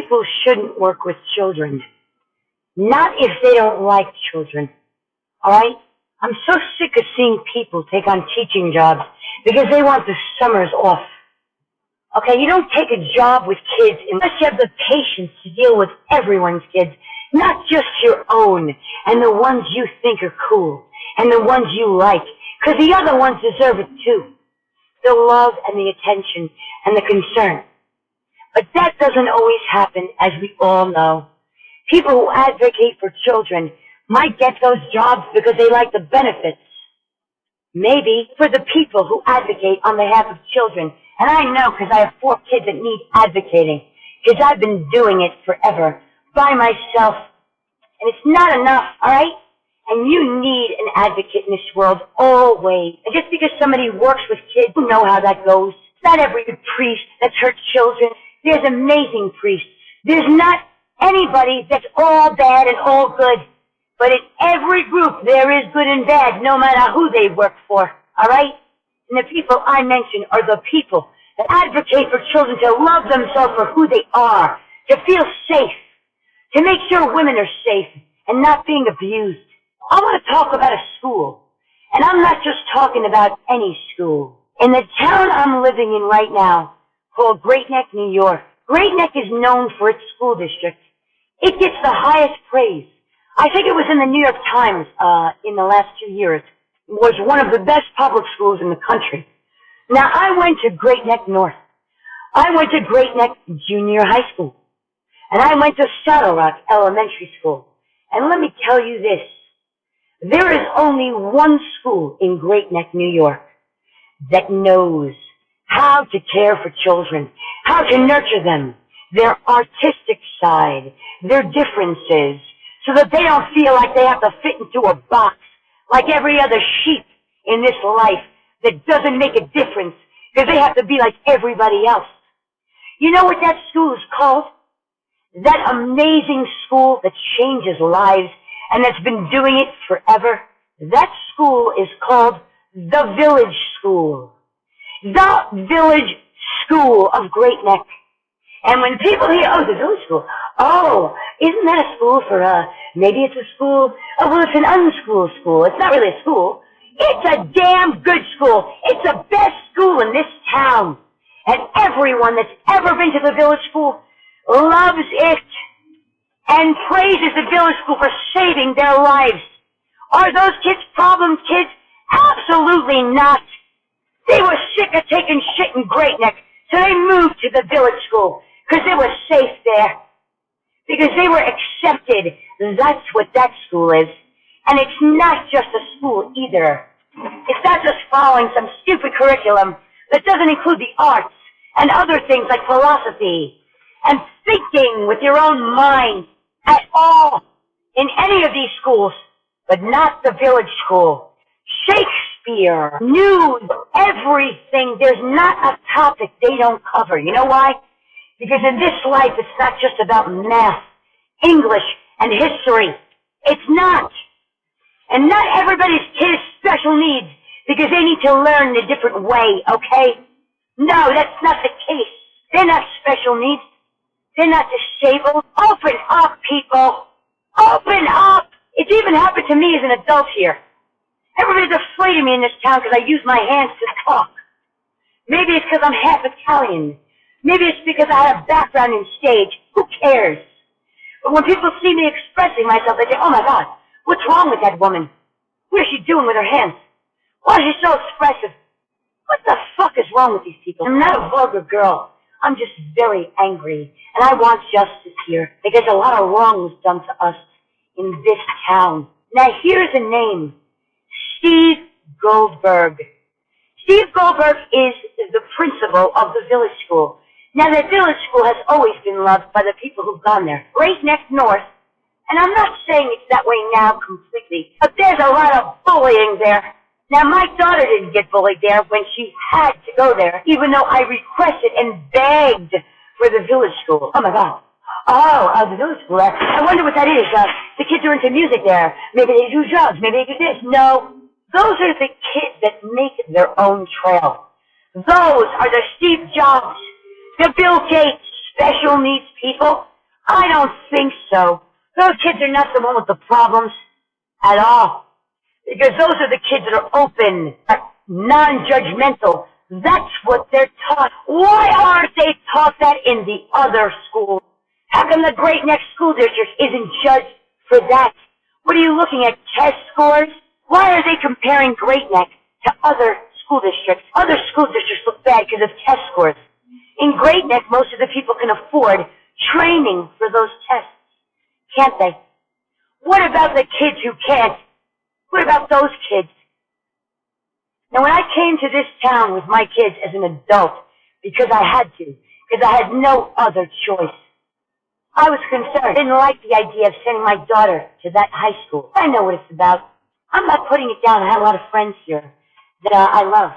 people shouldn't work with children. Not if they don't like children. Alright? I'm so sick of seeing people take on teaching jobs because they want the summers off. Okay, you don't take a job with kids unless you have the patience to deal with everyone's kids, not just your own, and the ones you think are cool, and the ones you like, because the other ones deserve it too. The love and the attention and the concern. But that doesn't always happen, as we all know. People who advocate for children might get those jobs because they like the benefits. Maybe for the people who advocate on behalf of children. And I know because I have 4 kids that need advocating. Because I've been doing it forever. By myself. And it's not enough, alright? And you need an advocate in this world, always. And just because somebody works with kids, you know how that goes. It's not every priest that's hurt children. There's amazing priests. There's not anybody that's all bad and all good. But in every group, there is good and bad, no matter who they work for, alright? And the people I mention are the people that advocate for children to love themselves for who they are, to feel safe, to make sure women are safe and not being abused. I want to talk about a school, and I'm not just talking about any school. In the town I'm living in right now, called Great Neck, New York, Great Neck is known for its school district. It gets the highest praise. I think it was in the New York Times in the last 2 years. It was one of the best public schools in the country. Now, I went to Great Neck North. I went to Great Neck Junior High School. And I went to Saddle Rock Elementary School. And let me tell you this. There is only one school in Great Neck, New York, that knows how to care for children, how to nurture them, their artistic side, their differences, so that they don't feel like they have to fit into a box like every other sheep in this life that doesn't make a difference because they have to be like everybody else. You know what that school is called? That amazing school that changes lives and that's been doing it forever? That school is called the Village School. The Village School of Great Neck. And when people hear, oh, the Village School, oh, isn't that a school for, maybe it's a school, oh, well, it's an unschooled school. It's not really a school. It's a damn good school. It's the best school in this town. And everyone that's ever been to the Village School loves it and praises the Village School for saving their lives. Are those kids problem kids? Absolutely not. They were sick of taking shit in Great Neck, so they moved to the Village School because they were safe there. Because they were accepted. That's what that school is. And it's not just a school either. It's not just following some stupid curriculum that doesn't include the arts and other things like philosophy and thinking with your own mind at all in any of these schools, but not the Village School. Shakespeare, news, everything. There's not a topic they don't cover. You know why? Because in this life, it's not just about math, English, and history. It's not. And not everybody's kid is special needs because they need to learn in a different way, okay? No, that's not the case. They're not special needs. They're not disabled. Open up, people. Open up. It's even happened to me as an adult here. Everybody's afraid of me in this town because I use my hands to talk. Maybe it's because I'm half Italian. Maybe it's because I have a background in stage. Who cares? But when people see me expressing myself, they say, oh my God, what's wrong with that woman? What is she doing with her hands? Why is she so expressive? What the fuck is wrong with these people? I'm not a vulgar girl. I'm just very angry. And I want justice here because a lot of wrong was done to us in this town. Now here's a name. Steve Goldberg. Steve Goldberg is the principal of the Village School. Now, the Village School has always been loved by the people who've gone there. Great Neck North, and I'm not saying it's that way now completely, but there's a lot of bullying there. Now, my daughter didn't get bullied there when she had to go there, even though I requested and begged for the Village School. Oh, my God. Oh, the Village School. I wonder what that is. The kids are into music there. Maybe they do drugs. Maybe they do this. No. Those are the kids that make their own trail. Those are the Steve Jobs, the Bill Gates, special needs people I don't think so. Those kids are not the one with the problems at all. Because those are the kids that are open, non-judgmental. That's what they're taught. Why aren't they taught that in the other schools? How come the Great Neck School District isn't judged for that? What are you looking at, test scores? Why are they comparing Great Neck to other school districts? Other school districts look bad because of test scores. In Great Neck, most of the people can afford training for those tests, can't they? What about the kids who can't? What about those kids? Now, when I came to this town with my kids as an adult, because I had to, because I had no other choice, I was concerned. I didn't like the idea of sending my daughter to that high school. I know what it's about. I'm not putting it down. I have a lot of friends here that I love.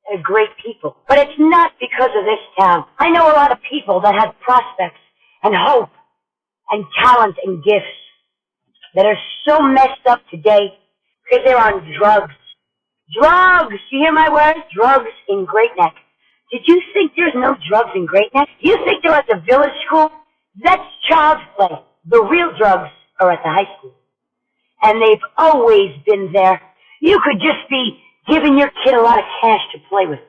They're great people. But it's not because of this town. I know a lot of people that have prospects and hope and talent and gifts that are so messed up today because they're on drugs. Drugs! You hear my words? Drugs in Great Neck. Did you think there's no drugs in Great Neck? You think they're at the village school? That's child's play. The real drugs are at the high school. And they've always been there. You could just be giving your kid a lot of cash to play with.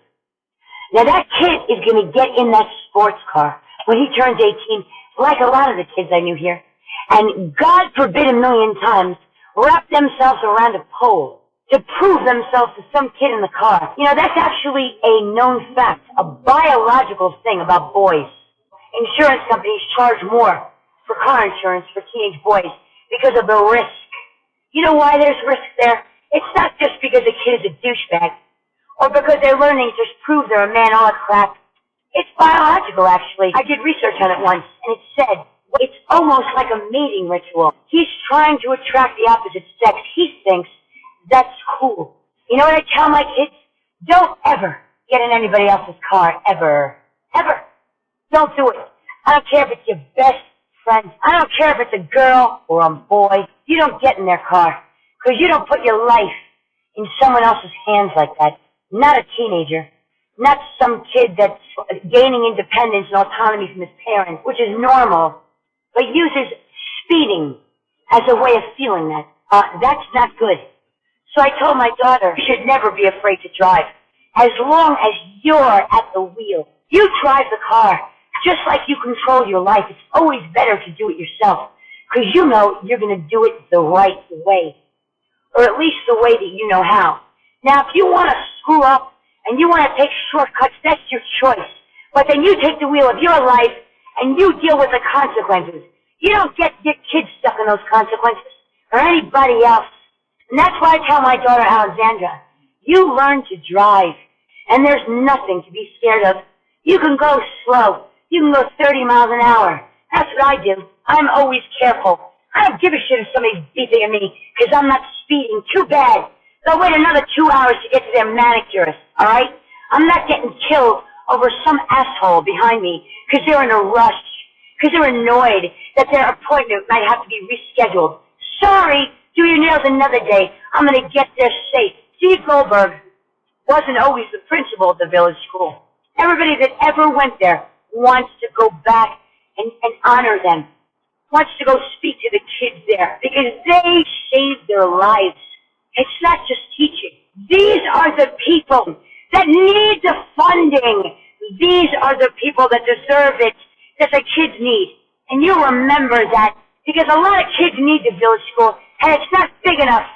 Now that kid is going to get in that sports car when he turns 18, like a lot of the kids I knew here, and God forbid a million times, wrap themselves around a pole to prove themselves to some kid in the car. You know, that's actually a known fact, a biological thing about boys. Insurance companies charge more for car insurance for teenage boys because of the risk. You know why there's risk there? It's not just because the kid is a douchebag or because they're learning to prove they're a man, all that crap. It's biological, actually. I did research on it once, and it said it's almost like a mating ritual. He's trying to attract the opposite sex. He thinks that's cool. You know what I tell my kids? Don't ever get in anybody else's car, ever. Ever. Don't do it. I don't care if it's your best friend. I don't care if it's a girl or a boy. You don't get in their car because you don't put your life in someone else's hands like that. Not a teenager. Not some kid that's gaining independence and autonomy from his parents, which is normal, but uses speeding as a way of feeling that. That's not good. So I told my daughter, you should never be afraid to drive. As long as you're at the wheel. You drive the car. Just like you control your life, it's always better to do it yourself. Because you know you're going to do it the right way. Or at least the way that you know how. Now, if you want to screw up and you want to take shortcuts, that's your choice. But then you take the wheel of your life and you deal with the consequences. You don't get your kids stuck in those consequences. Or anybody else. And that's why I tell my daughter Alexandra, you learn to drive. And there's nothing to be scared of. You can go slow. You can go 30 miles an hour. That's what I do. I'm always careful. I don't give a shit if somebody's beeping at me because I'm not speeding. Too bad. They'll wait another 2 hours to get to their manicurist, all right? I'm not getting killed over some asshole behind me because they're in a rush, because they're annoyed that their appointment might have to be rescheduled. Sorry, do your nails another day. I'm going to get there safe. Steve Goldberg wasn't always the principal of the village school. Everybody that ever went there wants to go back and honor them, wants to go speak to the kids there because they saved their lives. It's not just teaching. These are the people that need the funding. These are the people that deserve it, that the kids need. And you remember that because a lot of kids need the village school and it's not big enough.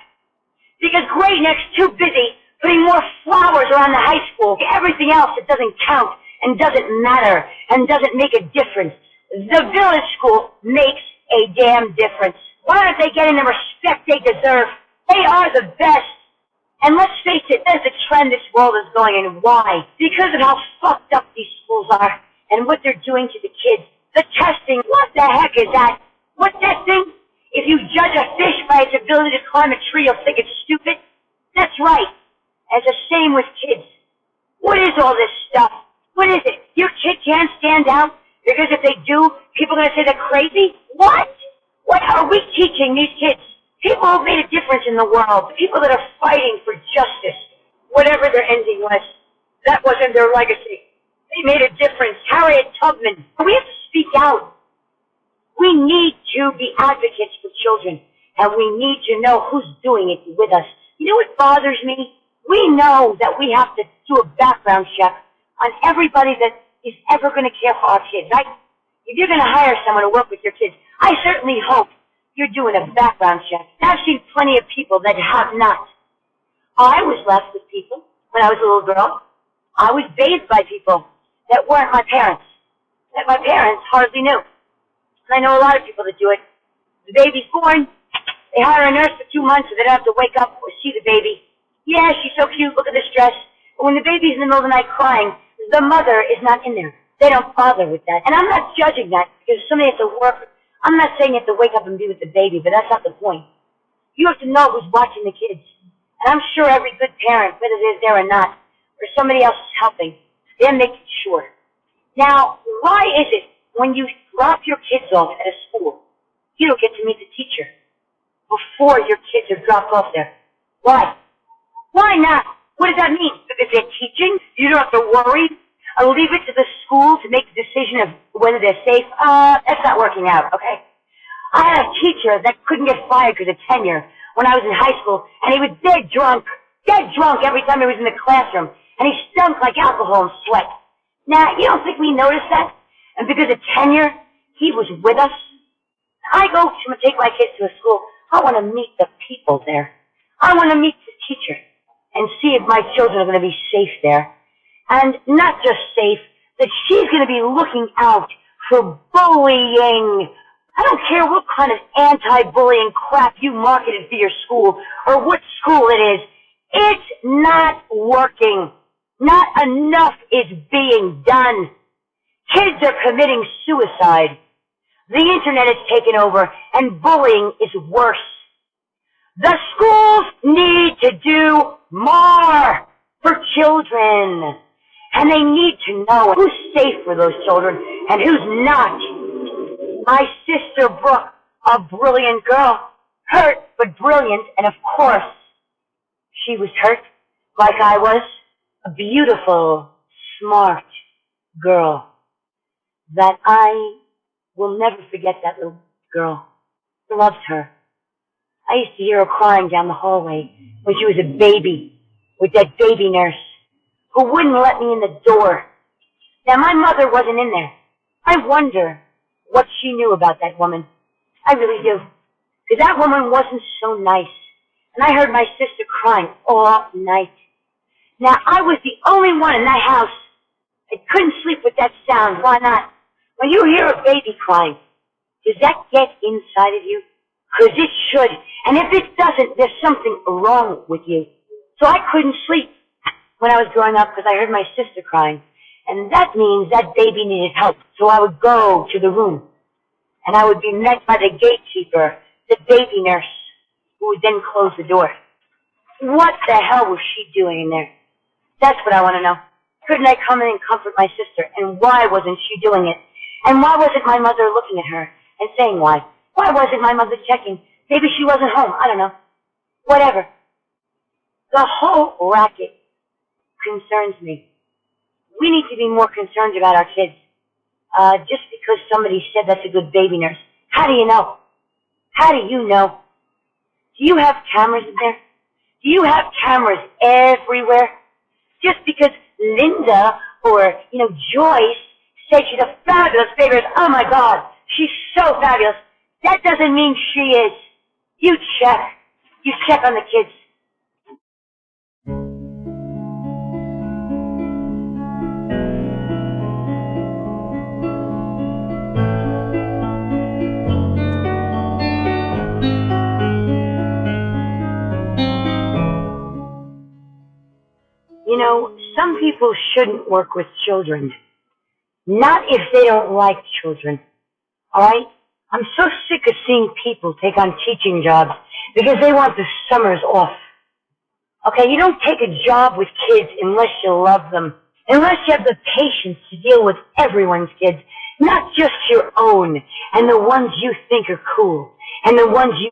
Because Great Neck's too busy putting more flowers around the high school. Everything else that doesn't count and doesn't matter and doesn't make a difference. The village school makes a damn difference. Why aren't they getting the respect they deserve? They are the best. And let's face it, there's a trend this world is going in. Why? Because of how fucked up these schools are and what they're doing to the kids. The testing, what the heck is that? What testing? If you judge a fish by its ability to climb a tree, you'll think it's stupid. That's right. As the same with kids. What is all this stuff? What is it? Your kid can't stand out because if they do, people are going to say they're crazy? What? What are we teaching these kids? People who've made a difference in the world. People that are fighting for justice. Whatever their ending was. That wasn't their legacy. They made a difference. Harriet Tubman. We have to speak out. We need to be advocates for children, and we need to know who's doing it with us. You know what bothers me? We know that we have to do a background check on everybody that is ever going to care for our kids, right? If you're going to hire someone to work with your kids, I certainly hope you're doing a background check. I've seen plenty of people that have not. I was left with people when I was a little girl. I was bathed by people that weren't my parents, that my parents hardly knew. And I know a lot of people that do it. The baby's born, they hire a nurse for 2 months so they don't have to wake up or see the baby. Yeah, she's so cute, look at this dress. But when the baby's in the middle of the night crying, the mother is not in there. They don't bother with that. And I'm not judging that because somebody has to work. I'm not saying you have to wake up and be with the baby, but that's not the point. You have to know who's watching the kids. And I'm sure every good parent, whether they're there or not, or somebody else is helping, they're making sure. Now, why is it when you drop your kids off at a school, you don't get to meet the teacher before your kids are dropped off there? Why? Why not? What does that mean? If they're teaching, you don't have to worry. I'll leave it to the school to make the decision of whether they're safe. That's not working out, okay? I had a teacher that couldn't get fired because of tenure when I was in high school, and he was dead drunk every time he was in the classroom, and he stunk like alcohol and sweat. Now, you don't think we noticed that? And because of tenure, he was with us. I go to take my kids to a school. I want to meet the people there. I want to meet the teacher and see if my children are going to be safe there. And not just safe, that she's going to be looking out for bullying. I don't care what kind of anti-bullying crap you marketed for your school or what school it is. It's not working. Not enough is being done. Kids are committing suicide. The internet has taken over and bullying is worse. The schools need to do more for children. And they need to know who's safe for those children and who's not. My sister Brooke, a brilliant girl, hurt but brilliant, and of course, she was hurt like I was, a beautiful, smart girl. That I will never forget that little girl. I loved her. I used to hear her crying down the hallway when she was a baby with that baby nurse who wouldn't let me in the door. Now, my mother wasn't in there. I wonder what she knew about that woman. I really do. Because that woman wasn't so nice. And I heard my sister crying all night. Now, I was the only one in that house that couldn't sleep with that sound. Why not? When you hear a baby crying, does that get inside of you? Because it should. And if it doesn't, there's something wrong with you. So I couldn't sleep when I was growing up because I heard my sister crying. And that means that baby needed help. So I would go to the room. And I would be met by the gatekeeper, the baby nurse, who would then close the door. What the hell was she doing in there? That's what I want to know. Couldn't I come in and comfort my sister? And why wasn't she doing it? And why wasn't my mother looking at her and saying why? Why wasn't my mother checking? Maybe she wasn't home. I don't know. Whatever. The whole racket concerns me. We need to be more concerned about our kids. Just because somebody said that's a good baby nurse. How do you know? How do you know? Do you have cameras in there? Do you have cameras everywhere? Just because Linda or, Joyce said she's a fabulous baby nurse. Oh my God, she's so fabulous. That doesn't mean she is. You check. You check on the kids. Some people shouldn't work with children. Not if they don't like children. Alright? I'm so sick of seeing people take on teaching jobs because they want the summers off. Okay, you don't take a job with kids unless you love them. Unless you have the patience to deal with everyone's kids. Not just your own and the ones you think are cool and the ones you